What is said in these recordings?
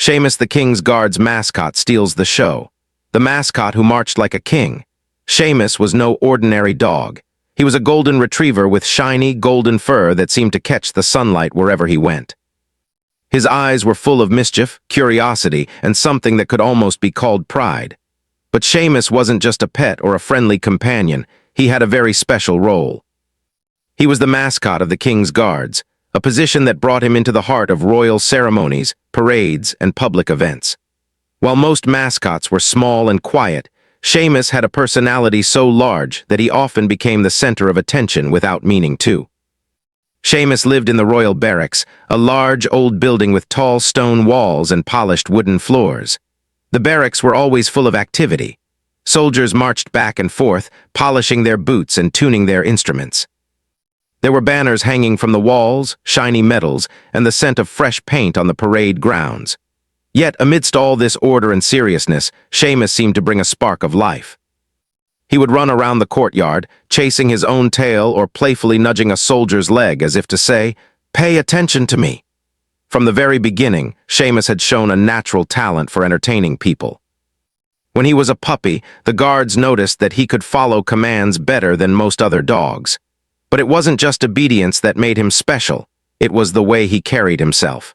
Seamus the King's Guard's mascot steals the show. The mascot who marched like a king. Seamus was no ordinary dog. He was a golden retriever with shiny, golden fur that seemed to catch the sunlight wherever he went. His eyes were full of mischief, curiosity, and something that could almost be called pride. But Seamus wasn't just a pet or a friendly companion. He had a very special role. He was the mascot of the King's Guards, a position that brought him into the heart of royal ceremonies, parades, and public events. While most mascots were small and quiet, Seamus had a personality so large that he often became the center of attention without meaning to. Seamus lived in the royal barracks, a large old building with tall stone walls and polished wooden floors. The barracks were always full of activity. Soldiers marched back and forth, polishing their boots and tuning their instruments. There were banners hanging from the walls, shiny medals, and the scent of fresh paint on the parade grounds. Yet, amidst all this order and seriousness, Seamus seemed to bring a spark of life. He would run around the courtyard, chasing his own tail or playfully nudging a soldier's leg as if to say, "Pay attention to me." From the very beginning, Seamus had shown a natural talent for entertaining people. When he was a puppy, the guards noticed that he could follow commands better than most other dogs. But it wasn't just obedience that made him special, it was the way he carried himself.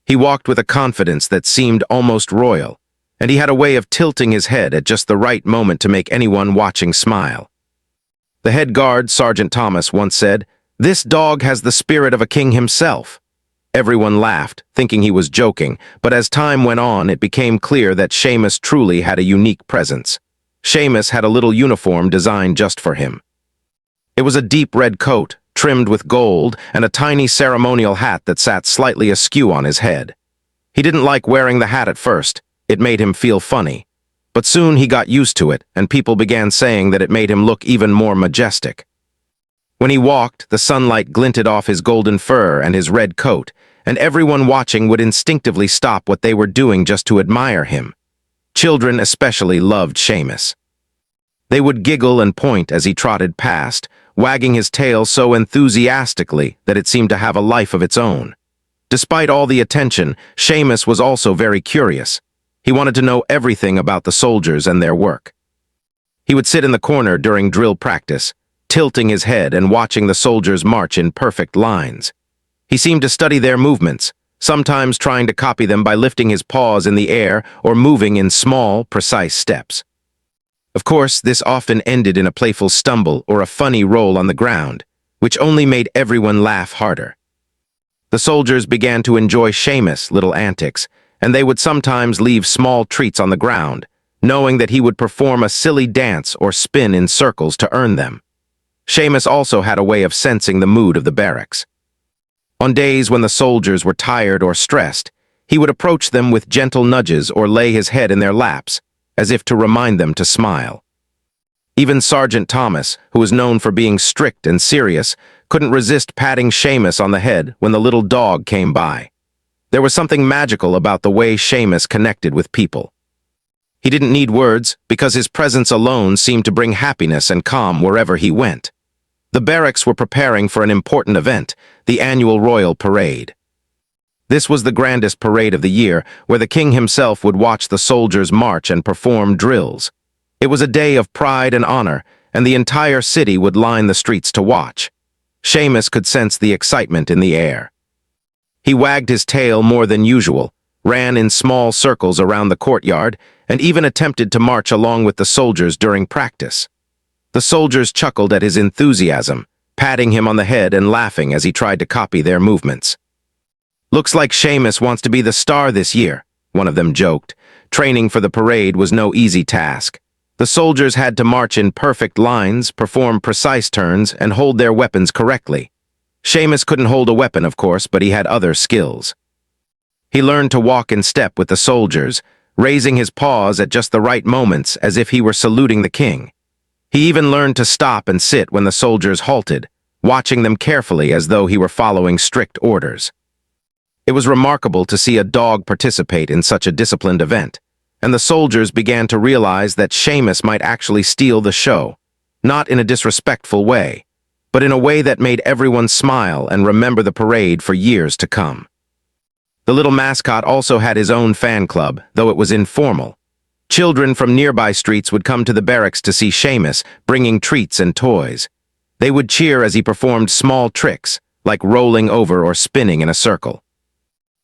He walked with a confidence that seemed almost royal, and he had a way of tilting his head at just the right moment to make anyone watching smile. The head guard, Sergeant Thomas, once said, "This dog has the spirit of a king himself." Everyone laughed, thinking he was joking, but as time went on, it became clear that Seamus truly had a unique presence. Seamus had a little uniform designed just for him. It was a deep red coat, trimmed with gold, and a tiny ceremonial hat that sat slightly askew on his head. He didn't like wearing the hat at first. It made him feel funny. But soon he got used to it, and people began saying that it made him look even more majestic. When he walked, the sunlight glinted off his golden fur and his red coat, and everyone watching would instinctively stop what they were doing just to admire him. Children especially loved Seamus. They would giggle and point as he trotted past, wagging his tail so enthusiastically that it seemed to have a life of its own. Despite all the attention, Seamus was also very curious. He wanted to know everything about the soldiers and their work. He would sit in the corner during drill practice, tilting his head and watching the soldiers march in perfect lines. He seemed to study their movements, sometimes trying to copy them by lifting his paws in the air or moving in small, precise steps. Of course, this often ended in a playful stumble or a funny roll on the ground, which only made everyone laugh harder. The soldiers began to enjoy Seamus' little antics, and they would sometimes leave small treats on the ground, knowing that he would perform a silly dance or spin in circles to earn them. Seamus also had a way of sensing the mood of the barracks. On days when the soldiers were tired or stressed, he would approach them with gentle nudges or lay his head in their laps, as if to remind them to smile. Even Sergeant Thomas, who was known for being strict and serious, couldn't resist patting Seamus on the head when the little dog came by. There was something magical about the way Seamus connected with people. He didn't need words, because his presence alone seemed to bring happiness and calm wherever he went. The barracks were preparing for an important event, the annual royal parade. This was the grandest parade of the year, where the king himself would watch the soldiers march and perform drills. It was a day of pride and honor, and the entire city would line the streets to watch. Seamus could sense the excitement in the air. He wagged his tail more than usual, ran in small circles around the courtyard, and even attempted to march along with the soldiers during practice. The soldiers chuckled at his enthusiasm, patting him on the head and laughing as he tried to copy their movements. "Looks like Seamus wants to be the star this year," one of them joked. Training for the parade was no easy task. The soldiers had to march in perfect lines, perform precise turns, and hold their weapons correctly. Seamus couldn't hold a weapon, of course, but he had other skills. He learned to walk in step with the soldiers, raising his paws at just the right moments as if he were saluting the king. He even learned to stop and sit when the soldiers halted, watching them carefully as though he were following strict orders. It was remarkable to see a dog participate in such a disciplined event, and the soldiers began to realize that Seamus might actually steal the show, not in a disrespectful way, but in a way that made everyone smile and remember the parade for years to come. The little mascot also had his own fan club, though it was informal. Children from nearby streets would come to the barracks to see Seamus, bringing treats and toys. They would cheer as he performed small tricks, like rolling over or spinning in a circle.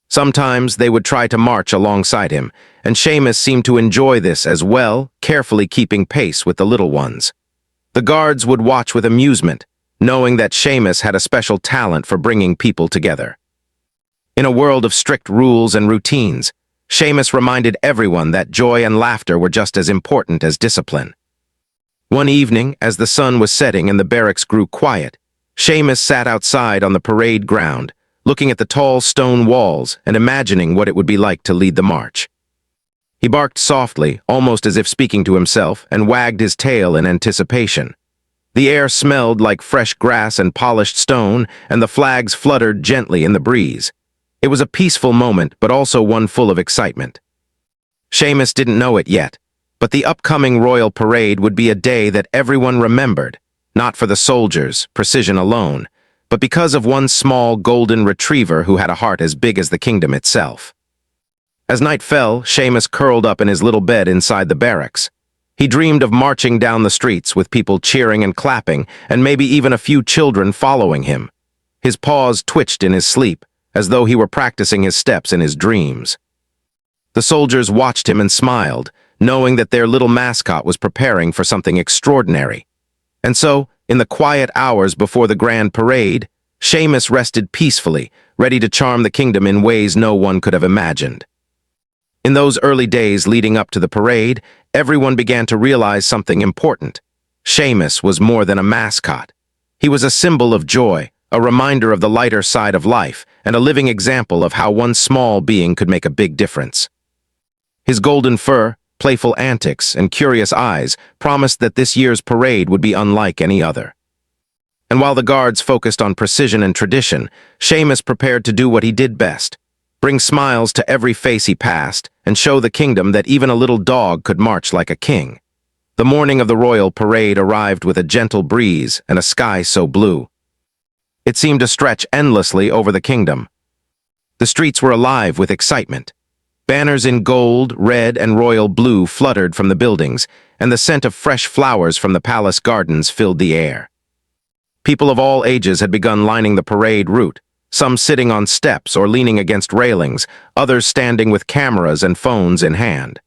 Sometimes they would try to march alongside him, and Seamus seemed to enjoy this as well, carefully keeping pace with the little ones. The guards would watch with amusement, knowing that Seamus had a special talent for bringing people together. In a world of strict rules and routines, Seamus reminded everyone that joy and laughter were just as important as discipline. One evening, as the sun was setting and the barracks grew quiet, Seamus sat outside on the parade ground, looking at the tall stone walls and imagining what it would be like to lead the march. He barked softly, almost as if speaking to himself, and wagged his tail in anticipation. The air smelled like fresh grass and polished stone, and the flags fluttered gently in the breeze. It was a peaceful moment, but also one full of excitement. Seamus didn't know it yet, but the upcoming royal parade would be a day that everyone remembered, not for the soldiers, precision alone, but because of one small golden retriever who had a heart as big as the kingdom itself. As night fell, Seamus curled up in his little bed inside the barracks. He dreamed of marching down the streets with people cheering and clapping, and maybe even a few children following him. His paws twitched in his sleep, as though he were practicing his steps in his dreams. The soldiers watched him and smiled, knowing that their little mascot was preparing for something extraordinary. And so, in the quiet hours before the grand parade, Seamus rested peacefully, ready to charm the kingdom in ways no one could have imagined. In those early days leading up to the parade, everyone began to realize something important. Seamus was more than a mascot. He was a symbol of joy, a reminder of the lighter side of life, and a living example of how one small being could make a big difference. His golden fur, playful antics, and curious eyes promised that this year's parade would be unlike any other. And while the guards focused on precision and tradition, Seamus prepared to do what he did best: bring smiles to every face he passed, and show the kingdom that even a little dog could march like a king. The morning of the royal parade arrived with a gentle breeze and a sky so blue. It seemed to stretch endlessly over the kingdom. The streets were alive with excitement. Banners in gold, red, and royal blue fluttered from the buildings, and the scent of fresh flowers from the palace gardens filled the air. People of all ages had begun lining the parade route, some sitting on steps or leaning against railings, others standing with cameras and phones in hand.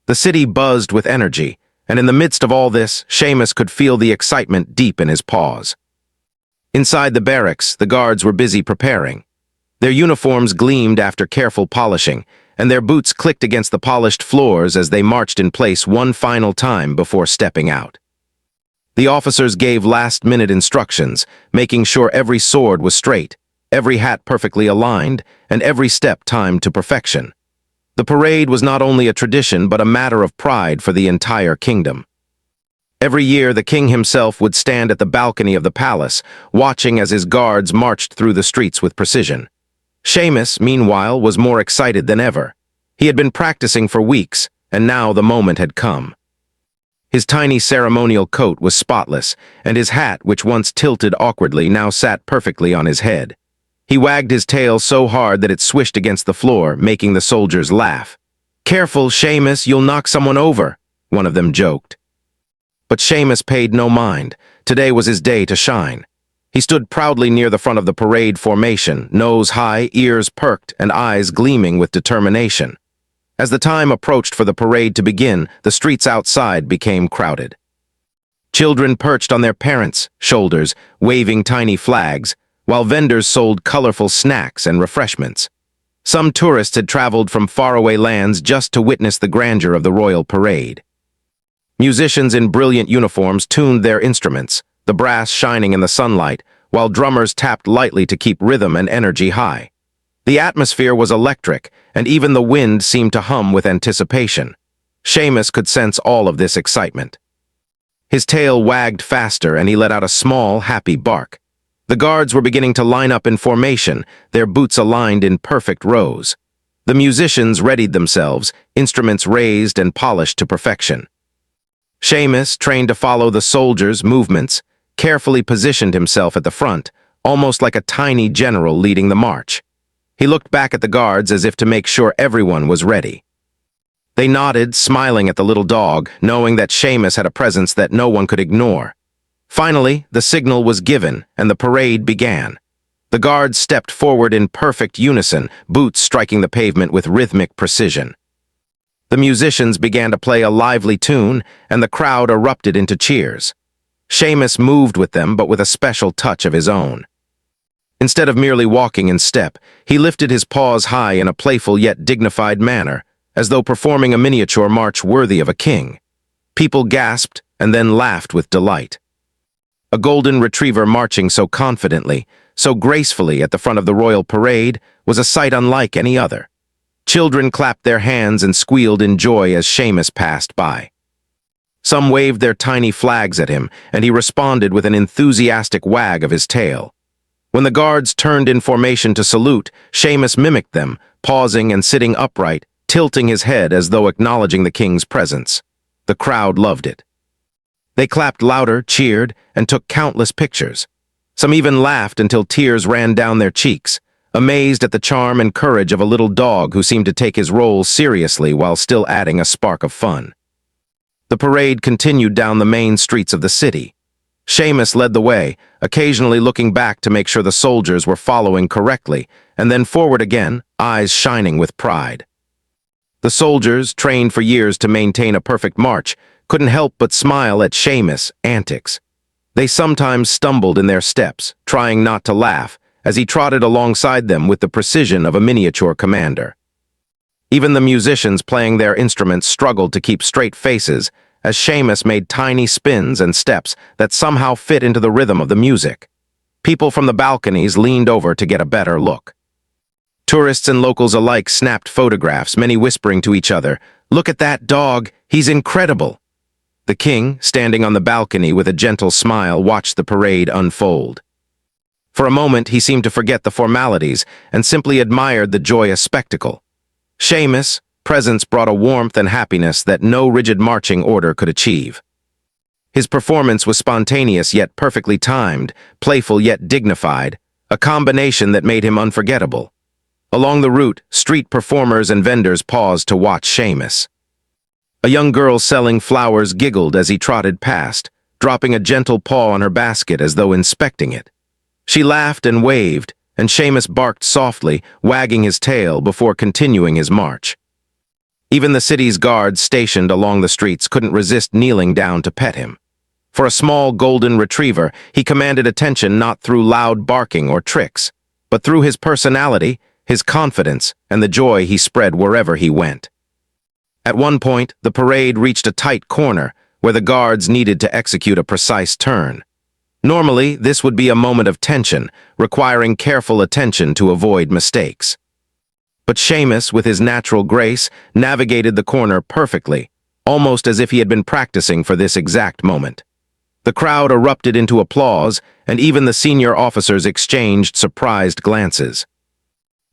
The city buzzed with energy, and in the midst of all this, Seamus could feel the excitement deep in his paws. Inside the barracks, the guards were busy preparing. Their uniforms gleamed after careful polishing, and their boots clicked against the polished floors as they marched in place one final time before stepping out. The officers gave last-minute instructions, making sure every sword was straight, every hat perfectly aligned, and every step timed to perfection. The parade was not only a tradition but a matter of pride for the entire kingdom. Every year, the king himself would stand at the balcony of the palace, watching as his guards marched through the streets with precision. Seamus, meanwhile, was more excited than ever. He had been practicing for weeks, and now the moment had come. His tiny ceremonial coat was spotless, and his hat, which once tilted awkwardly, now sat perfectly on his head. He wagged his tail so hard that it swished against the floor, making the soldiers laugh. "Careful, Seamus, you'll knock someone over," one of them joked. But Seamus paid no mind. Today was his day to shine. He stood proudly near the front of the parade formation, nose high, ears perked, and eyes gleaming with determination. As the time approached for the parade to begin, the streets outside became crowded. Children perched on their parents' shoulders, waving tiny flags, while vendors sold colorful snacks and refreshments. Some tourists had traveled from faraway lands just to witness the grandeur of the royal parade. Musicians in brilliant uniforms tuned their instruments, the brass shining in the sunlight, while drummers tapped lightly to keep rhythm and energy high. The atmosphere was electric, and even the wind seemed to hum with anticipation. Seamus could sense all of this excitement. His tail wagged faster, and he let out a small, happy bark. The guards were beginning to line up in formation, their boots aligned in perfect rows. The musicians readied themselves, instruments raised and polished to perfection. Seamus, trained to follow the soldiers' movements, carefully positioned himself at the front, almost like a tiny general leading the march. He looked back at the guards as if to make sure everyone was ready. They nodded, smiling at the little dog, knowing that Seamus had a presence that no one could ignore. Finally, the signal was given, and the parade began. The guards stepped forward in perfect unison, boots striking the pavement with rhythmic precision. The musicians began to play a lively tune, and the crowd erupted into cheers. Seamus moved with them, but with a special touch of his own. Instead of merely walking in step, he lifted his paws high in a playful yet dignified manner, as though performing a miniature march worthy of a king. People gasped and then laughed with delight. A golden retriever marching so confidently, so gracefully at the front of the royal parade was a sight unlike any other. Children clapped their hands and squealed in joy as Seamus passed by. Some waved their tiny flags at him, and he responded with an enthusiastic wag of his tail. When the guards turned in formation to salute, Seamus mimicked them, pausing and sitting upright, tilting his head as though acknowledging the king's presence. The crowd loved it. They clapped louder, cheered, and took countless pictures. Some even laughed until tears ran down their cheeks, amazed at the charm and courage of a little dog who seemed to take his role seriously while still adding a spark of fun. The parade continued down the main streets of the city. Seamus led the way, occasionally looking back to make sure the soldiers were following correctly, and then forward again, eyes shining with pride. The soldiers, trained for years to maintain a perfect march, couldn't help but smile at Seamus' antics. They sometimes stumbled in their steps, trying not to laugh, as he trotted alongside them with the precision of a miniature commander. Even the musicians playing their instruments struggled to keep straight faces, as Seamus made tiny spins and steps that somehow fit into the rhythm of the music. People from the balconies leaned over to get a better look. Tourists and locals alike snapped photographs, many whispering to each other, "Look at that dog, he's incredible." The king, standing on the balcony with a gentle smile, watched the parade unfold. For a moment, he seemed to forget the formalities and simply admired the joyous spectacle. Seamus' presence brought a warmth and happiness that no rigid marching order could achieve. His performance was spontaneous yet perfectly timed, playful yet dignified, a combination that made him unforgettable. Along the route, street performers and vendors paused to watch Seamus. A young girl selling flowers giggled as he trotted past, dropping a gentle paw on her basket as though inspecting it. She laughed and waved, and Seamus barked softly, wagging his tail before continuing his march. Even the city's guards stationed along the streets couldn't resist kneeling down to pet him. For a small golden retriever, he commanded attention not through loud barking or tricks, but through his personality, his confidence, and the joy he spread wherever he went. At one point, the parade reached a tight corner where the guards needed to execute a precise turn. Normally, this would be a moment of tension, requiring careful attention to avoid mistakes. But Seamus, with his natural grace, navigated the corner perfectly, almost as if he had been practicing for this exact moment. The crowd erupted into applause, and even the senior officers exchanged surprised glances.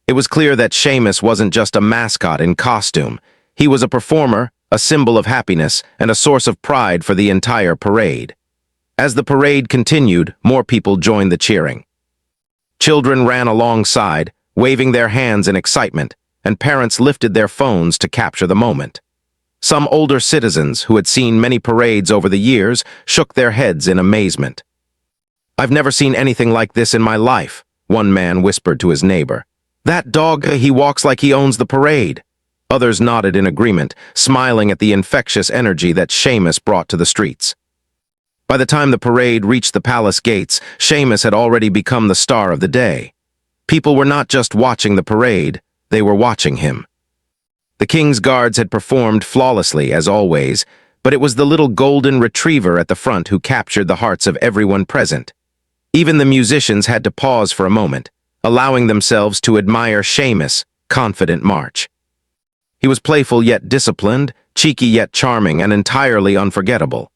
It was clear that Seamus wasn't just a mascot in costume. He was a performer, a symbol of happiness, and a source of pride for the entire parade. As the parade continued, more people joined the cheering. Children ran alongside, waving their hands in excitement, and parents lifted their phones to capture the moment. Some older citizens, who had seen many parades over the years, shook their heads in amazement. "I've never seen anything like this in my life," one man whispered to his neighbor. "That dog, he walks like he owns the parade." Others nodded in agreement, smiling at the infectious energy that Seamus brought to the streets. By the time the parade reached the palace gates, Seamus had already become the star of the day. People were not just watching the parade, they were watching him. The king's guards had performed flawlessly, as always, but it was the little golden retriever at the front who captured the hearts of everyone present. Even the musicians had to pause for a moment, allowing themselves to admire Seamus' confident march. He was playful yet disciplined, cheeky yet charming, and entirely unforgettable.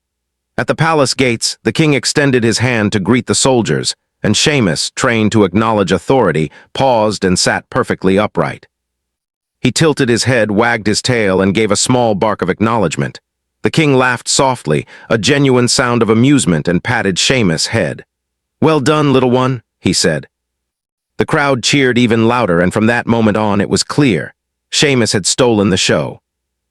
At the palace gates, the king extended his hand to greet the soldiers, and Seamus, trained to acknowledge authority, paused and sat perfectly upright. He tilted his head, wagged his tail, and gave a small bark of acknowledgement. The king laughed softly, a genuine sound of amusement, and patted Seamus' head. "Well done, little one," he said. The crowd cheered even louder, and from that moment on it was clear. Seamus had stolen the show.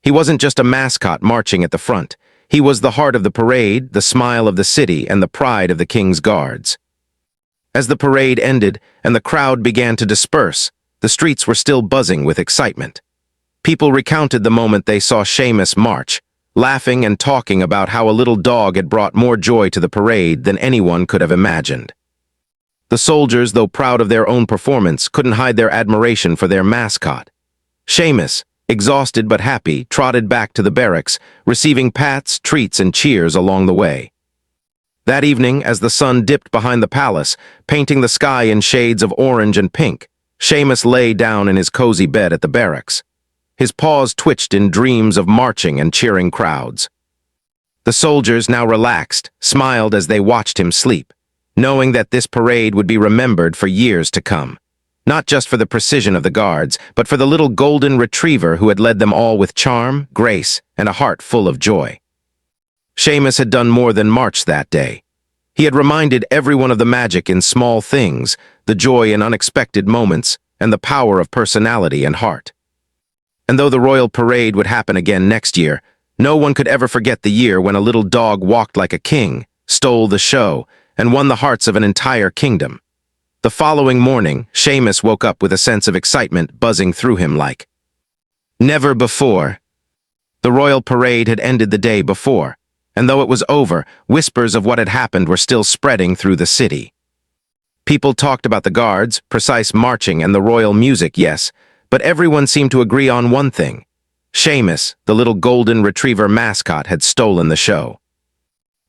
He wasn't just a mascot marching at the front. He was the heart of the parade, the smile of the city, and the pride of the King's Guards. As the parade ended and the crowd began to disperse, the streets were still buzzing with excitement. People recounted the moment they saw Seamus march, laughing and talking about how a little dog had brought more joy to the parade than anyone could have imagined. The soldiers, though proud of their own performance, couldn't hide their admiration for their mascot. Seamus, exhausted but happy, trotted back to the barracks, receiving pats, treats, and cheers along the way. That evening, as the sun dipped behind the palace, painting the sky in shades of orange and pink, Seamus lay down in his cozy bed at the barracks. His paws twitched in dreams of marching and cheering crowds. The soldiers, now relaxed, smiled as they watched him sleep, knowing that this parade would be remembered for years to come. Not just for the precision of the guards, but for the little golden retriever who had led them all with charm, grace, and a heart full of joy. Seamus had done more than march that day. He had reminded everyone of the magic in small things, the joy in unexpected moments, and the power of personality and heart. And though the royal parade would happen again next year, no one could ever forget the year when a little dog walked like a king, stole the show, and won the hearts of an entire kingdom. The following morning, Seamus woke up with a sense of excitement buzzing through him like never before. The royal parade had ended the day before, and though it was over, whispers of what had happened were still spreading through the city. People talked about the guards, precise marching, and the royal music, yes, but everyone seemed to agree on one thing. Seamus, the little golden retriever mascot, had stolen the show.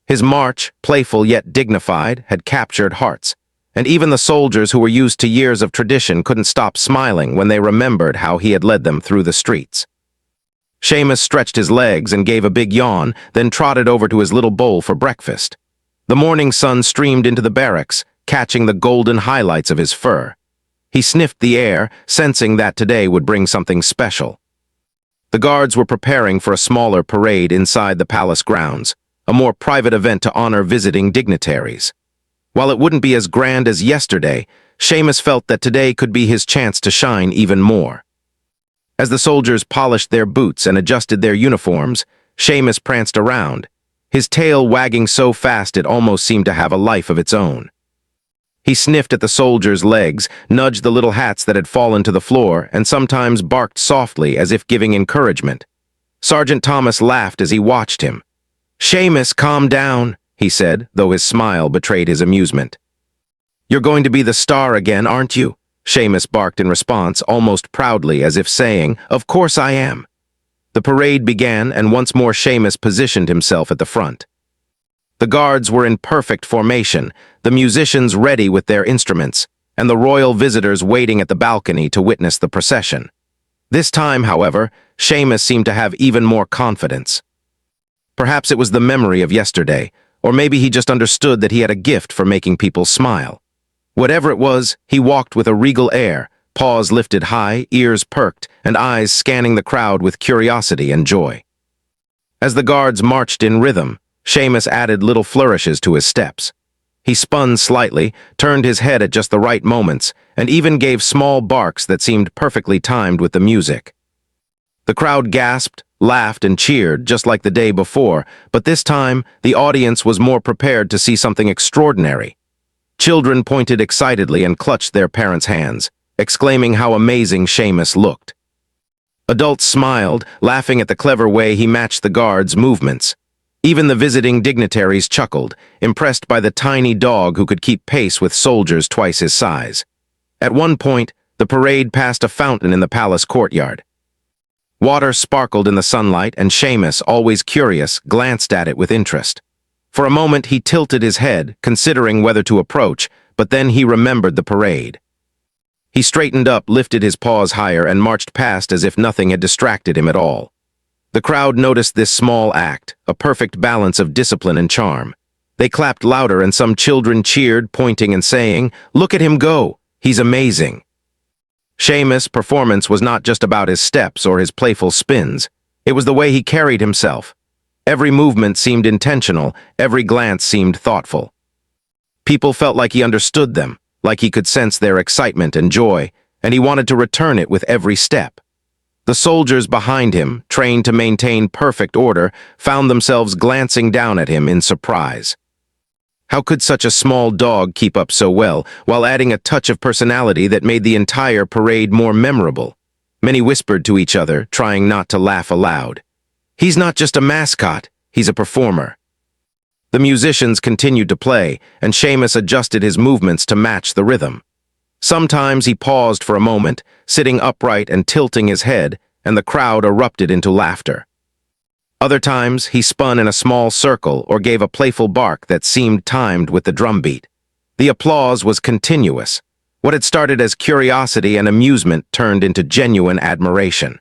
His march, playful yet dignified, had captured hearts, and even the soldiers who were used to years of tradition couldn't stop smiling when they remembered how he had led them through the streets. Seamus stretched his legs and gave a big yawn, then trotted over to his little bowl for breakfast. The morning sun streamed into the barracks, catching the golden highlights of his fur. He sniffed the air, sensing that today would bring something special. The guards were preparing for a smaller parade inside the palace grounds, a more private event to honor visiting dignitaries. While it wouldn't be as grand as yesterday, Seamus felt that today could be his chance to shine even more. As the soldiers polished their boots and adjusted their uniforms, Seamus pranced around, his tail wagging so fast it almost seemed to have a life of its own. He sniffed at the soldiers' legs, nudged the little hats that had fallen to the floor, and sometimes barked softly as if giving encouragement. Sergeant Thomas laughed as he watched him. "Seamus, calm down," he said, though his smile betrayed his amusement. "You're going to be the star again, aren't you?" Seamus barked in response, almost proudly, as if saying, "Of course I am." The parade began, and once more Seamus positioned himself at the front. The guards were in perfect formation, the musicians ready with their instruments, and the royal visitors waiting at the balcony to witness the procession. This time, however, Seamus seemed to have even more confidence. Perhaps it was the memory of yesterday, or maybe he just understood that he had a gift for making people smile. Whatever it was, he walked with a regal air, paws lifted high, ears perked, and eyes scanning the crowd with curiosity and joy. As the guards marched in rhythm, Seamus added little flourishes to his steps. He spun slightly, turned his head at just the right moments, and even gave small barks that seemed perfectly timed with the music. The crowd gasped, laughed, and cheered just like the day before, but this time the audience was more prepared to see something extraordinary. Children pointed excitedly and clutched their parents' hands, exclaiming how amazing Seamus looked. Adults smiled, laughing at the clever way he matched the guards' movements. Even the visiting dignitaries chuckled, impressed by the tiny dog who could keep pace with soldiers twice his size. At one point, the parade passed a fountain in the palace courtyard. Water sparkled in the sunlight, and Seamus, always curious, glanced at it with interest. For a moment he tilted his head, considering whether to approach, but then he remembered the parade. He straightened up, lifted his paws higher, and marched past as if nothing had distracted him at all. The crowd noticed this small act, a perfect balance of discipline and charm. They clapped louder, and some children cheered, pointing and saying, "Look at him go! He's amazing!" Seamus' performance was not just about his steps or his playful spins. It was the way he carried himself. Every movement seemed intentional, every glance seemed thoughtful. People felt like he understood them, like he could sense their excitement and joy, and he wanted to return it with every step. The soldiers behind him, trained to maintain perfect order, found themselves glancing down at him in surprise. How could such a small dog keep up so well, while adding a touch of personality that made the entire parade more memorable? Many whispered to each other, trying not to laugh aloud. "He's not just a mascot, he's a performer." The musicians continued to play, and Seamus adjusted his movements to match the rhythm. Sometimes he paused for a moment, sitting upright and tilting his head, and the crowd erupted into laughter. Other times, he spun in a small circle or gave a playful bark that seemed timed with the drumbeat. The applause was continuous. What had started as curiosity and amusement turned into genuine admiration.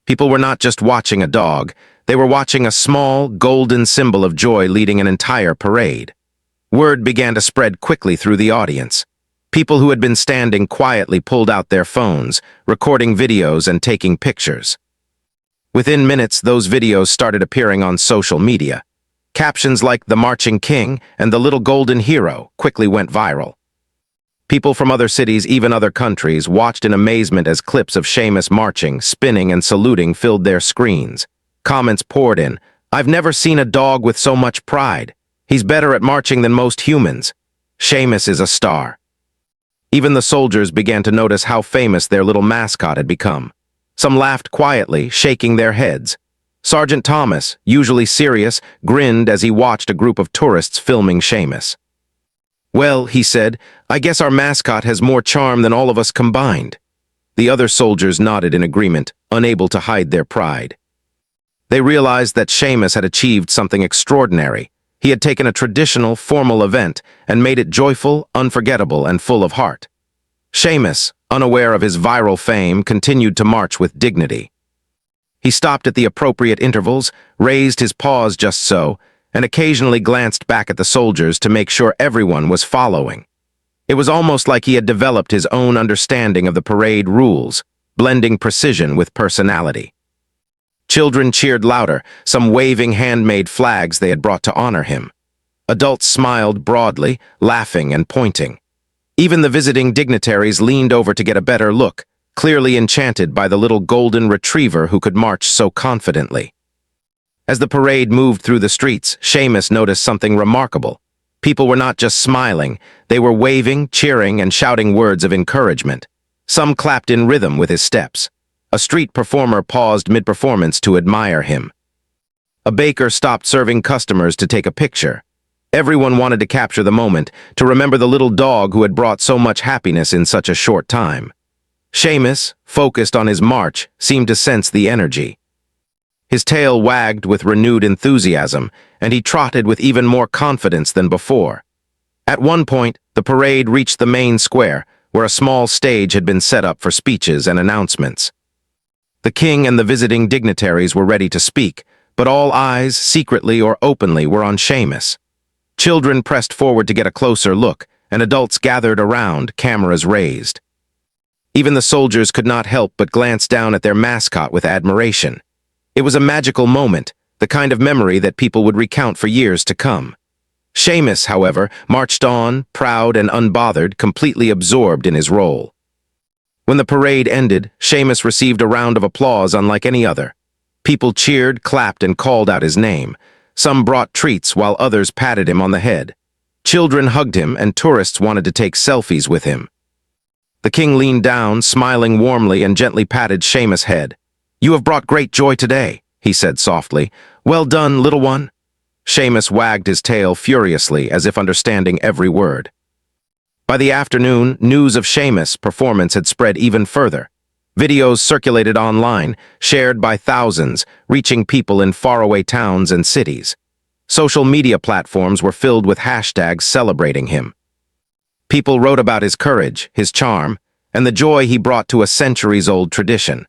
People were not just watching a dog, they were watching a small, golden symbol of joy leading an entire parade. Word began to spread quickly through the audience. People who had been standing quietly pulled out their phones, recording videos and taking pictures. Within minutes, those videos started appearing on social media. Captions like "The Marching King" and "The Little Golden Hero" quickly went viral. People from other cities, even other countries, watched in amazement as clips of Seamus marching, spinning, and saluting filled their screens. Comments poured in. "I've never seen a dog with so much pride. He's better at marching than most humans. Seamus is a star." Even the soldiers began to notice how famous their little mascot had become. Some laughed quietly, shaking their heads. Sergeant Thomas, usually serious, grinned as he watched a group of tourists filming Seamus. "Well," he said, "I guess our mascot has more charm than all of us combined." The other soldiers nodded in agreement, unable to hide their pride. They realized that Seamus had achieved something extraordinary. He had taken a traditional, formal event and made it joyful, unforgettable, and full of heart. Seamus, unaware of his viral fame, continued to march with dignity. He stopped at the appropriate intervals, raised his paws just so, and occasionally glanced back at the soldiers to make sure everyone was following. It was almost like he had developed his own understanding of the parade rules, blending precision with personality. Children cheered louder, some waving handmade flags they had brought to honor him. Adults smiled broadly, laughing and pointing. Even the visiting dignitaries leaned over to get a better look, clearly enchanted by the little golden retriever who could march so confidently. As the parade moved through the streets, Seamus noticed something remarkable. People were not just smiling, they were waving, cheering, and shouting words of encouragement. Some clapped in rhythm with his steps. A street performer paused mid-performance to admire him. A baker stopped serving customers to take a picture. Everyone wanted to capture the moment, to remember the little dog who had brought so much happiness in such a short time. Seamus, focused on his march, seemed to sense the energy. His tail wagged with renewed enthusiasm, and he trotted with even more confidence than before. At one point, the parade reached the main square, where a small stage had been set up for speeches and announcements. The king and the visiting dignitaries were ready to speak, but all eyes, secretly or openly, were on Seamus. Children pressed forward to get a closer look, and adults gathered around, cameras raised. Even the soldiers could not help but glance down at their mascot with admiration. It was a magical moment, the kind of memory that people would recount for years to come. Seamus, however, marched on, proud and unbothered, completely absorbed in his role. When the parade ended, Seamus received a round of applause unlike any other. People cheered, clapped, and called out his name. Some brought treats while others patted him on the head. Children hugged him, and tourists wanted to take selfies with him. The king leaned down, smiling warmly, and gently patted Seamus' head. "You have brought great joy today," he said softly. "Well done, little one." Seamus wagged his tail furiously, as if understanding every word. By the afternoon, news of Seamus' performance had spread even further. Videos circulated online, shared by thousands, reaching people in faraway towns and cities. Social media platforms were filled with hashtags celebrating him. People wrote about his courage, his charm, and the joy he brought to a centuries-old tradition.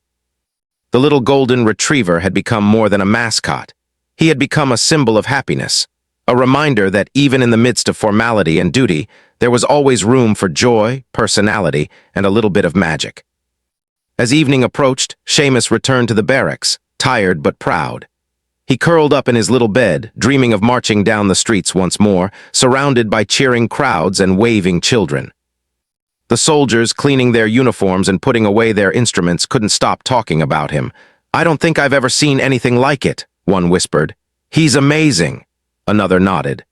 The little golden retriever had become more than a mascot. He had become a symbol of happiness, a reminder that even in the midst of formality and duty, there was always room for joy, personality, and a little bit of magic. As evening approached, Seamus returned to the barracks, tired but proud. He curled up in his little bed, dreaming of marching down the streets once more, surrounded by cheering crowds and waving children. The soldiers, cleaning their uniforms and putting away their instruments, couldn't stop talking about him. "I don't think I've ever seen anything like it," one whispered. "He's amazing," another nodded.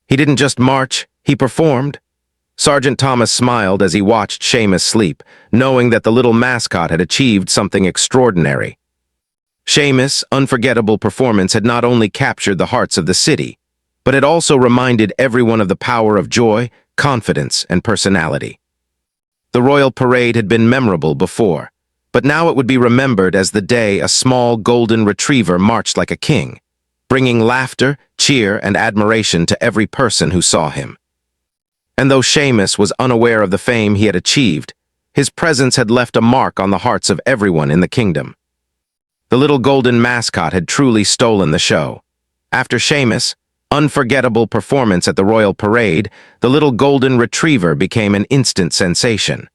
"He didn't just march, he performed." Sergeant Thomas smiled as he watched Seamus sleep, knowing that the little mascot had achieved something extraordinary. Seamus' unforgettable performance had not only captured the hearts of the city, but it also reminded everyone of the power of joy, confidence, and personality. The royal parade had been memorable before, but now it would be remembered as the day a small golden retriever marched like a king, bringing laughter, cheer, and admiration to every person who saw him. And though Seamus was unaware of the fame he had achieved, his presence had left a mark on the hearts of everyone in the kingdom. The little golden mascot had truly stolen the show. After Seamus' unforgettable performance at the royal parade, the little golden retriever became an instant sensation.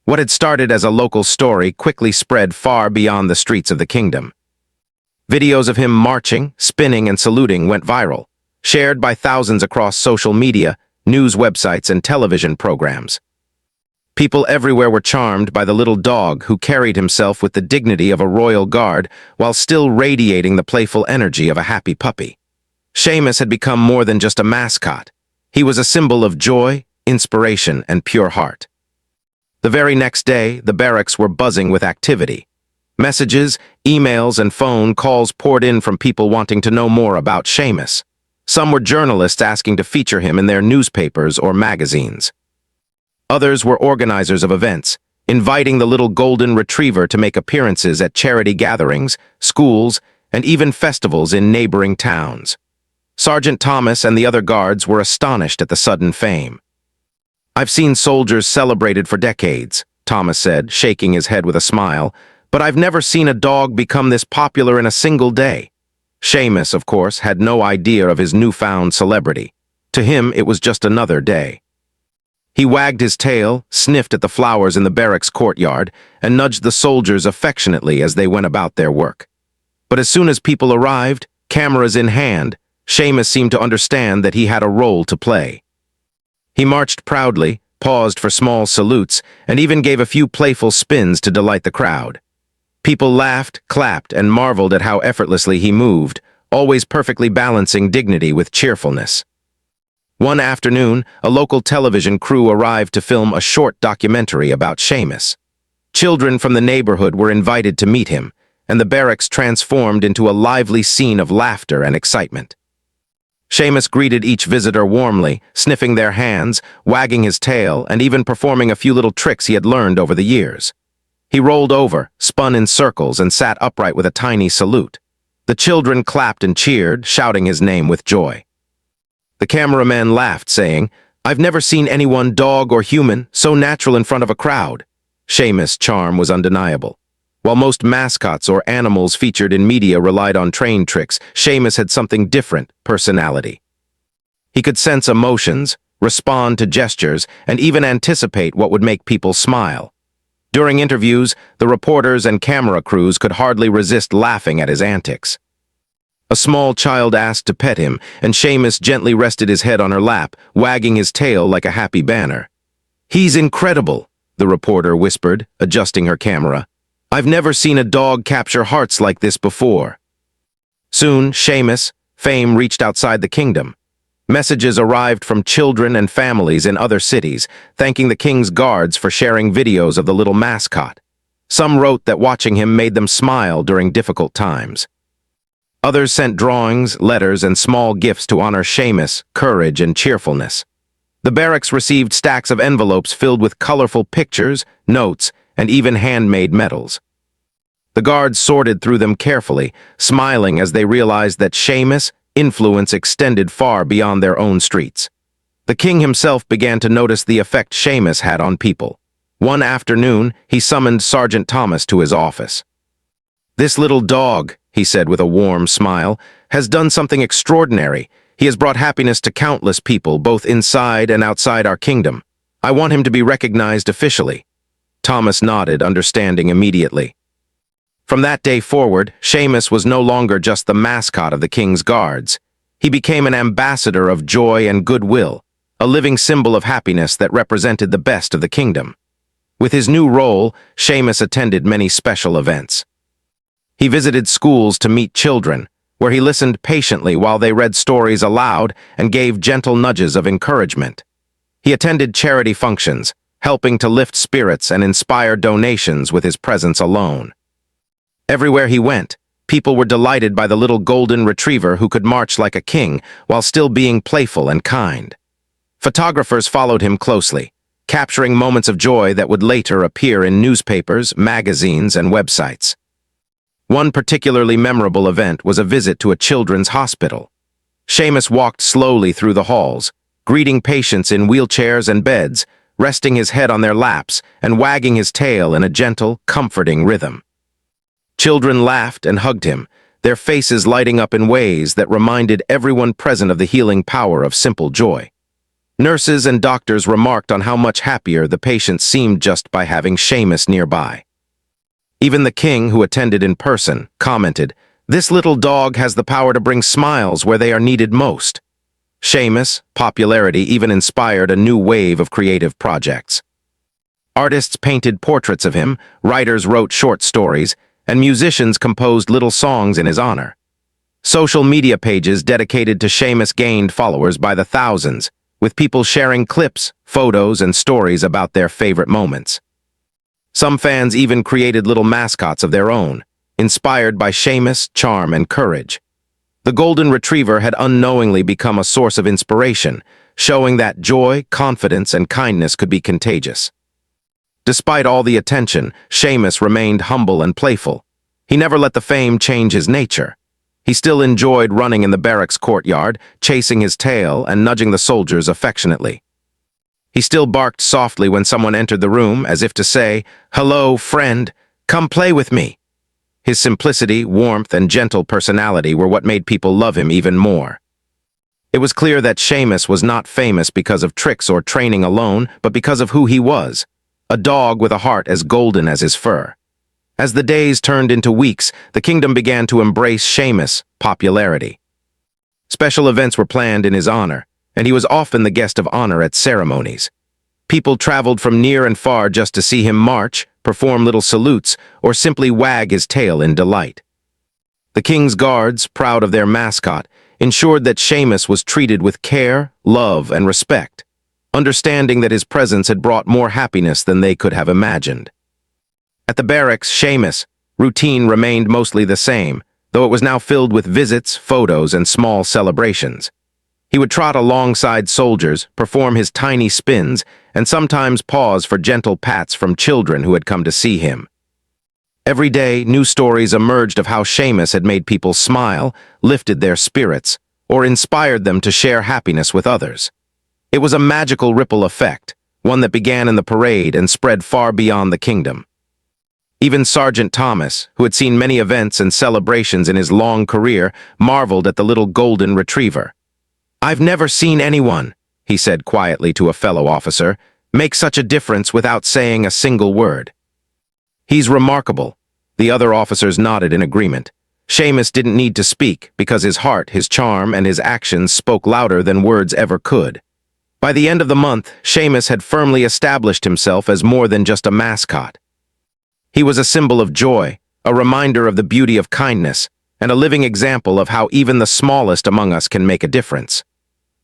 What had started as a local story quickly spread far beyond the streets of the kingdom. Videos of him marching, spinning, and saluting went viral, shared by thousands across social media, news websites, and television programs. People everywhere were charmed by the little dog who carried himself with the dignity of a royal guard while still radiating the playful energy of a happy puppy. Seamus had become more than just a mascot. He was a symbol of joy, inspiration, and pure heart. The very next day, the barracks were buzzing with activity. Messages, emails, and phone calls poured in from people wanting to know more about Seamus. Some were journalists asking to feature him in their newspapers or magazines. Others were organizers of events, inviting the little golden retriever to make appearances at charity gatherings, schools, and even festivals in neighboring towns. Sergeant Thomas and the other guards were astonished at the sudden fame. "I've seen soldiers celebrated for decades," Thomas said, shaking his head with a smile, "but I've never seen a dog become this popular in a single day." Seamus, of course, had no idea of his newfound celebrity. To him, it was just another day. He wagged his tail, sniffed at the flowers in the barracks courtyard, and nudged the soldiers affectionately as they went about their work. But as soon as people arrived, cameras in hand, Seamus seemed to understand that he had a role to play. He marched proudly, paused for small salutes, and even gave a few playful spins to delight the crowd. People laughed, clapped, and marveled at how effortlessly he moved, always perfectly balancing dignity with cheerfulness. One afternoon, a local television crew arrived to film a short documentary about Seamus. Children from the neighborhood were invited to meet him, and the barracks transformed into a lively scene of laughter and excitement. Seamus greeted each visitor warmly, sniffing their hands, wagging his tail, and even performing a few little tricks he had learned over the years. He rolled over, spun in circles, and sat upright with a tiny salute. The children clapped and cheered, shouting his name with joy. The cameraman laughed, saying, "I've never seen anyone, dog or human, so natural in front of a crowd." Seamus' charm was undeniable. While most mascots or animals featured in media relied on trained tricks, Seamus had something different: personality. He could sense emotions, respond to gestures, and even anticipate what would make people smile. During interviews, the reporters and camera crews could hardly resist laughing at his antics. A small child asked to pet him, and Seamus gently rested his head on her lap, wagging his tail like a happy banner. "He's incredible," the reporter whispered, adjusting her camera. "I've never seen a dog capture hearts like this before." Soon, Seamus' fame reached outside the kingdom. Messages arrived from children and families in other cities, thanking the king's guards for sharing videos of the little mascot. Some wrote that watching him made them smile during difficult times. Others sent drawings, letters, and small gifts to honor Seamus' courage and cheerfulness. The barracks received stacks of envelopes filled with colorful pictures, notes, and even handmade medals. The guards sorted through them carefully, smiling as they realized that Seamus' influence extended far beyond their own streets. The king himself began to notice the effect Seamus had on people. One afternoon, he summoned Sergeant Thomas to his office. "This little dog," he said with a warm smile, "has done something extraordinary. He has brought happiness to countless people, both inside and outside our kingdom. I want him to be recognized officially." Thomas nodded, understanding immediately. From that day forward, Seamus was no longer just the mascot of the king's guards. He became an ambassador of joy and goodwill, a living symbol of happiness that represented the best of the kingdom. With his new role, Seamus attended many special events. He visited schools to meet children, where he listened patiently while they read stories aloud and gave gentle nudges of encouragement. He attended charity functions, helping to lift spirits and inspire donations with his presence alone. Everywhere he went, people were delighted by the little golden retriever who could march like a king while still being playful and kind. Photographers followed him closely, capturing moments of joy that would later appear in newspapers, magazines, and websites. One particularly memorable event was a visit to a children's hospital. Seamus walked slowly through the halls, greeting patients in wheelchairs and beds, resting his head on their laps and wagging his tail in a gentle, comforting rhythm. Children laughed and hugged him, their faces lighting up in ways that reminded everyone present of the healing power of simple joy. Nurses and doctors remarked on how much happier the patients seemed just by having Seamus nearby. Even the king, who attended in person, commented, "This little dog has the power to bring smiles where they are needed most." Seamus' popularity even inspired a new wave of creative projects. Artists painted portraits of him, writers wrote short stories, and musicians composed little songs in his honor. Social media pages dedicated to Seamus gained followers by the thousands, with people sharing clips, photos, and stories about their favorite moments. Some fans even created little mascots of their own, inspired by Seamus' charm and courage. The golden retriever had unknowingly become a source of inspiration, showing that joy, confidence, and kindness could be contagious. Despite all the attention, Seamus remained humble and playful. He never let the fame change his nature. He still enjoyed running in the barracks courtyard, chasing his tail and nudging the soldiers affectionately. He still barked softly when someone entered the room, as if to say, "Hello, friend, come play with me." His simplicity, warmth, and gentle personality were what made people love him even more. It was clear that Seamus was not famous because of tricks or training alone, but because of who he was, a dog with a heart as golden as his fur. As the days turned into weeks, the kingdom began to embrace Seamus' popularity. Special events were planned in his honor, and he was often the guest of honor at ceremonies. People traveled from near and far just to see him march, perform little salutes, or simply wag his tail in delight. The king's guards, proud of their mascot, ensured that Seamus was treated with care, love, and respect, understanding that his presence had brought more happiness than they could have imagined. At the barracks, Seamus' routine remained mostly the same, though it was now filled with visits, photos, and small celebrations. He would trot alongside soldiers, perform his tiny spins, and sometimes pause for gentle pats from children who had come to see him. Every day, new stories emerged of how Seamus had made people smile, lifted their spirits, or inspired them to share happiness with others. It was a magical ripple effect, one that began in the parade and spread far beyond the kingdom. Even Sergeant Thomas, who had seen many events and celebrations in his long career, marveled at the little golden retriever. "I've never seen anyone," he said quietly to a fellow officer, "make such a difference without saying a single word." "He's remarkable." The other officers nodded in agreement. Seamus didn't need to speak because his heart, his charm, and his actions spoke louder than words ever could. By the end of the month, Seamus had firmly established himself as more than just a mascot. He was a symbol of joy, a reminder of the beauty of kindness, and a living example of how even the smallest among us can make a difference.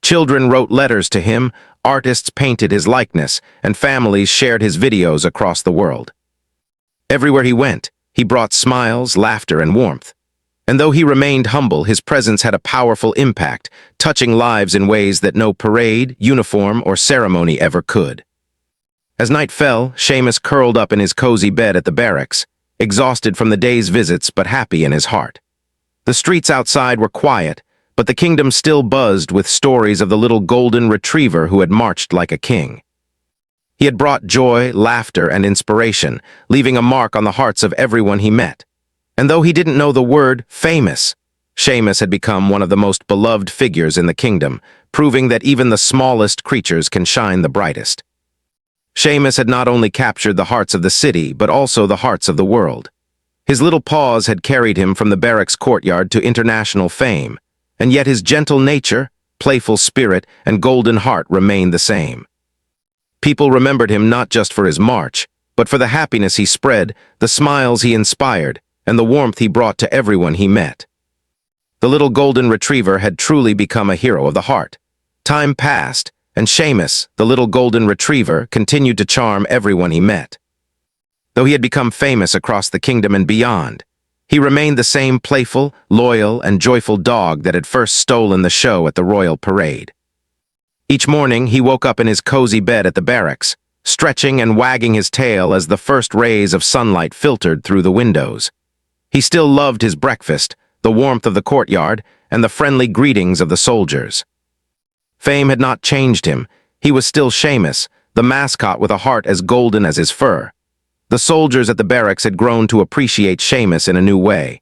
Children wrote letters to him, artists painted his likeness, and families shared his videos across the world. Everywhere he went, he brought smiles, laughter, and warmth. And though he remained humble, his presence had a powerful impact, touching lives in ways that no parade, uniform, or ceremony ever could. As night fell, Seamus curled up in his cozy bed at the barracks, exhausted from the day's visits but happy in his heart. The streets outside were quiet, but the kingdom still buzzed with stories of the little golden retriever who had marched like a king. He had brought joy, laughter, and inspiration, leaving a mark on the hearts of everyone he met. And though he didn't know the word famous, Seamus had become one of the most beloved figures in the kingdom, proving that even the smallest creatures can shine the brightest. Seamus had not only captured the hearts of the city, but also the hearts of the world. His little paws had carried him from the barracks courtyard to international fame, and yet his gentle nature, playful spirit, and golden heart remained the same. People remembered him not just for his march, but for the happiness he spread, the smiles he inspired, and the warmth he brought to everyone he met. The little golden retriever had truly become a hero of the heart. Time passed, and Seamus, the little golden retriever, continued to charm everyone he met. Though he had become famous across the kingdom and beyond, he remained the same playful, loyal, and joyful dog that had first stolen the show at the royal parade. Each morning, he woke up in his cozy bed at the barracks, stretching and wagging his tail as the first rays of sunlight filtered through the windows. He still loved his breakfast, the warmth of the courtyard, and the friendly greetings of the soldiers. Fame had not changed him. He was still Seamus, the mascot with a heart as golden as his fur. The soldiers at the barracks had grown to appreciate Seamus in a new way.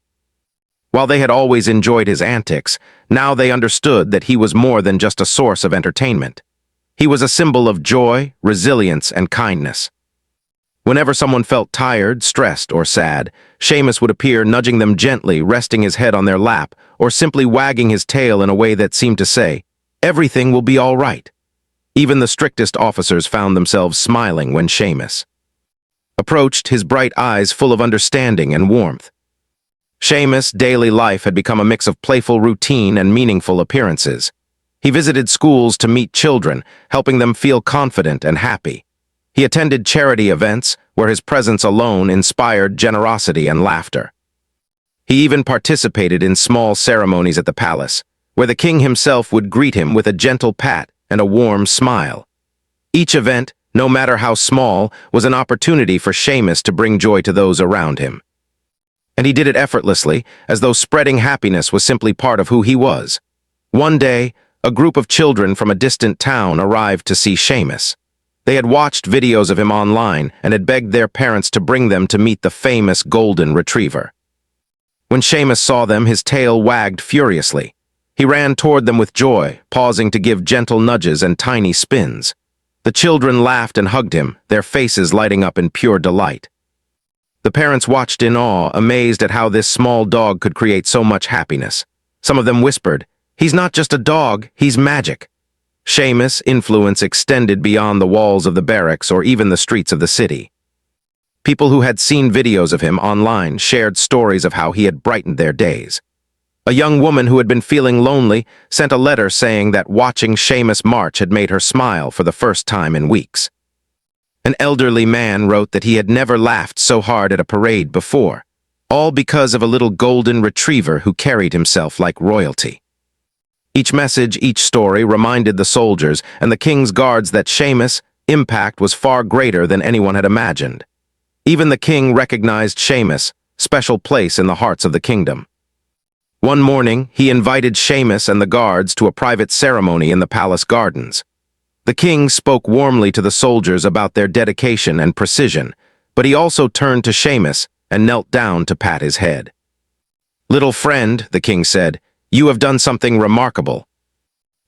While they had always enjoyed his antics, now they understood that he was more than just a source of entertainment. He was a symbol of joy, resilience, and kindness. Whenever someone felt tired, stressed, or sad, Seamus would appear, nudging them gently, resting his head on their lap, or simply wagging his tail in a way that seemed to say, "Everything will be all right." Even the strictest officers found themselves smiling when Seamus approached, his bright eyes full of understanding and warmth. Seamus' daily life had become a mix of playful routine and meaningful appearances. He visited schools to meet children, helping them feel confident and happy. He attended charity events, where his presence alone inspired generosity and laughter. He even participated in small ceremonies at the palace, where the king himself would greet him with a gentle pat and a warm smile. Each event, no matter how small, was an opportunity for Seamus to bring joy to those around him. And he did it effortlessly, as though spreading happiness was simply part of who he was. One day, a group of children from a distant town arrived to see Seamus. They had watched videos of him online and had begged their parents to bring them to meet the famous golden retriever. When Seamus saw them, his tail wagged furiously. He ran toward them with joy, pausing to give gentle nudges and tiny spins. The children laughed and hugged him, their faces lighting up in pure delight. The parents watched in awe, amazed at how this small dog could create so much happiness. Some of them whispered, "He's not just a dog, he's magic." Seamus' influence extended beyond the walls of the barracks or even the streets of the city. People who had seen videos of him online shared stories of how he had brightened their days. A young woman who had been feeling lonely sent a letter saying that watching Seamus march had made her smile for the first time in weeks. An elderly man wrote that he had never laughed so hard at a parade before, all because of a little golden retriever who carried himself like royalty. Each message, each story reminded the soldiers and the king's guards that Seamus' impact was far greater than anyone had imagined. Even the king recognized Seamus' special place in the hearts of the kingdom. One morning, he invited Seamus and the guards to a private ceremony in the palace gardens. The king spoke warmly to the soldiers about their dedication and precision, but he also turned to Seamus and knelt down to pat his head. "Little friend," the king said, "you have done something remarkable.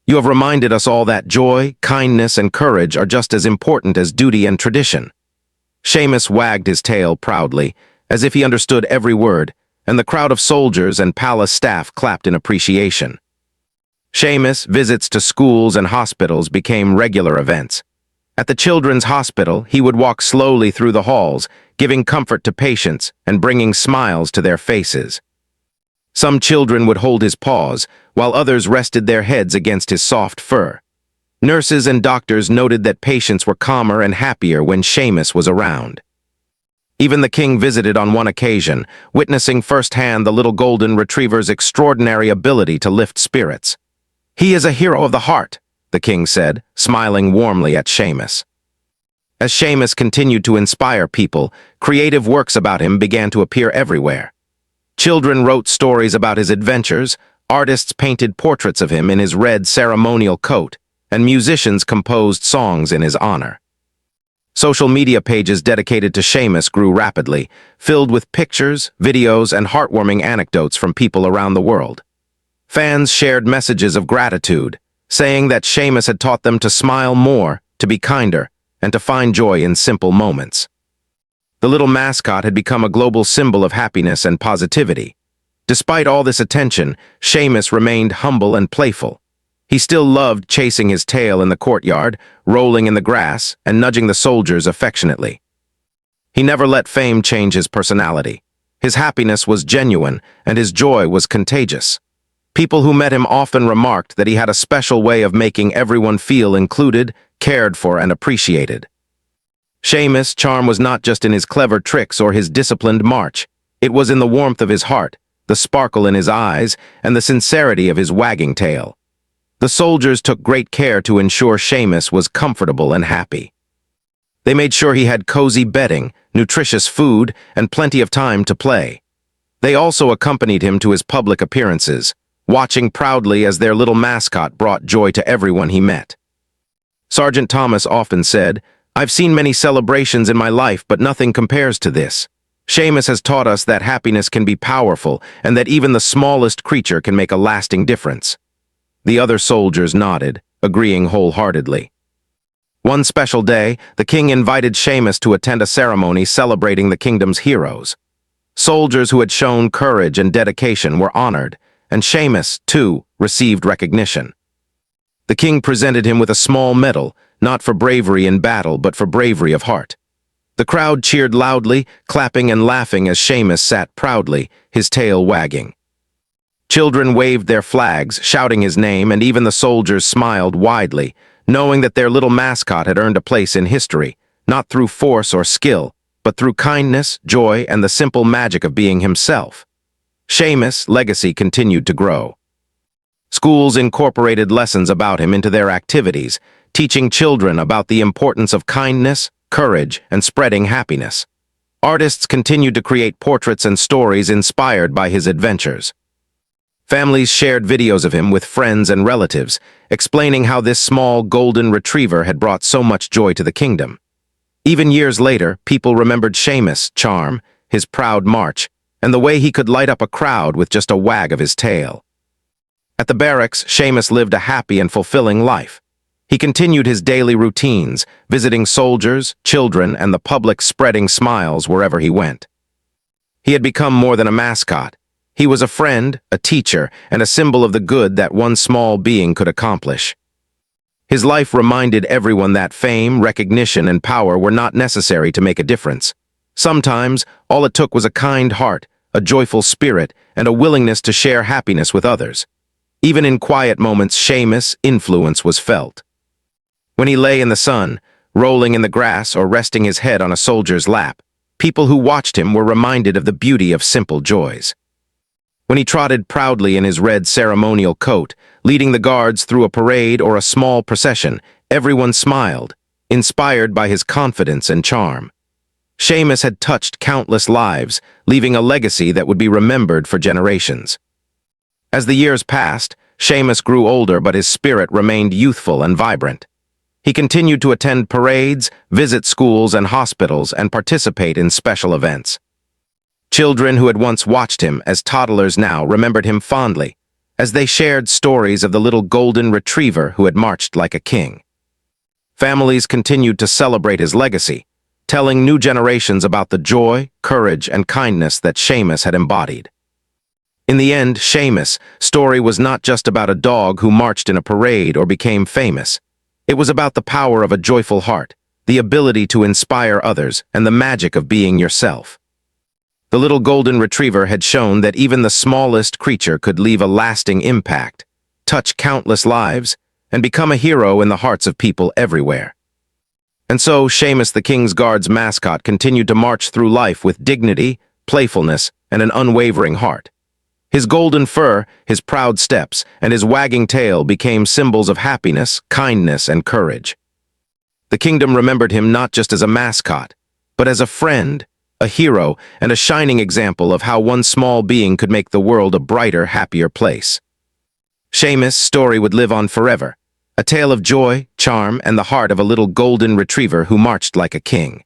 You have reminded us all that joy, kindness, and courage are just as important as duty and tradition." Seamus wagged his tail proudly, as if he understood every word, and the crowd of soldiers and palace staff clapped in appreciation. Seamus' visits to schools and hospitals became regular events. At the children's hospital, he would walk slowly through the halls, giving comfort to patients and bringing smiles to their faces. Some children would hold his paws, while others rested their heads against his soft fur. Nurses and doctors noted that patients were calmer and happier when Seamus was around. Even the king visited on one occasion, witnessing firsthand the little golden retriever's extraordinary ability to lift spirits. "He is a hero of the heart," the king said, smiling warmly at Seamus. As Seamus continued to inspire people, creative works about him began to appear everywhere. Children wrote stories about his adventures, artists painted portraits of him in his red ceremonial coat, and musicians composed songs in his honor. Social media pages dedicated to Seamus grew rapidly, filled with pictures, videos, and heartwarming anecdotes from people around the world. Fans shared messages of gratitude, saying that Seamus had taught them to smile more, to be kinder, and to find joy in simple moments. The little mascot had become a global symbol of happiness and positivity. Despite all this attention, Seamus remained humble and playful. He still loved chasing his tail in the courtyard, rolling in the grass, and nudging the soldiers affectionately. He never let fame change his personality. His happiness was genuine, and his joy was contagious. People who met him often remarked that he had a special way of making everyone feel included, cared for, and appreciated. Seamus' charm was not just in his clever tricks or his disciplined march. It was in the warmth of his heart, the sparkle in his eyes, and the sincerity of his wagging tail. The soldiers took great care to ensure Seamus was comfortable and happy. They made sure he had cozy bedding, nutritious food, and plenty of time to play. They also accompanied him to his public appearances, watching proudly as their little mascot brought joy to everyone he met. Sergeant Thomas often said, "I've seen many celebrations in my life, but nothing compares to this. Seamus has taught us that happiness can be powerful and that even the smallest creature can make a lasting difference." The other soldiers nodded, agreeing wholeheartedly. One special day, the king invited Seamus to attend a ceremony celebrating the kingdom's heroes. Soldiers who had shown courage and dedication were honored, and Seamus, too, received recognition. The king presented him with a small medal, not for bravery in battle, but for bravery of heart. The crowd cheered loudly, clapping and laughing as Seamus sat proudly, his tail wagging. Children waved their flags, shouting his name, and even the soldiers smiled widely, knowing that their little mascot had earned a place in history, not through force or skill, but through kindness, joy, and the simple magic of being himself. Seamus' legacy continued to grow. Schools incorporated lessons about him into their activities, teaching children about the importance of kindness, courage, and spreading happiness. Artists continued to create portraits and stories inspired by his adventures. Families shared videos of him with friends and relatives, explaining how this small golden retriever had brought so much joy to the kingdom. Even years later, people remembered Seamus' charm, his proud march, and the way he could light up a crowd with just a wag of his tail. At the barracks, Seamus lived a happy and fulfilling life. He continued his daily routines, visiting soldiers, children, and the public, spreading smiles wherever he went. He had become more than a mascot. He was a friend, a teacher, and a symbol of the good that one small being could accomplish. His life reminded everyone that fame, recognition, and power were not necessary to make a difference. Sometimes, all it took was a kind heart, a joyful spirit, and a willingness to share happiness with others. Even in quiet moments, Seamus' influence was felt. When he lay in the sun, rolling in the grass, or resting his head on a soldier's lap, people who watched him were reminded of the beauty of simple joys. When he trotted proudly in his red ceremonial coat, leading the guards through a parade or a small procession, everyone smiled, inspired by his confidence and charm. Seamus had touched countless lives, leaving a legacy that would be remembered for generations. As the years passed, Seamus grew older, but his spirit remained youthful and vibrant. He continued to attend parades, visit schools and hospitals, and participate in special events. Children who had once watched him as toddlers now remembered him fondly, as they shared stories of the little golden retriever who had marched like a king. Families continued to celebrate his legacy, telling new generations about the joy, courage, and kindness that Seamus had embodied. In the end, Seamus' story was not just about a dog who marched in a parade or became famous. It was about the power of a joyful heart, the ability to inspire others, and the magic of being yourself. The little golden retriever had shown that even the smallest creature could leave a lasting impact, touch countless lives, and become a hero in the hearts of people everywhere. And so, Seamus the King's Guard's mascot continued to march through life with dignity, playfulness, and an unwavering heart. His golden fur, his proud steps, and his wagging tail became symbols of happiness, kindness, and courage. The kingdom remembered him not just as a mascot, but as a friend, a hero, and a shining example of how one small being could make the world a brighter, happier place. Seamus' story would live on forever, a tale of joy, charm, and the heart of a little golden retriever who marched like a king.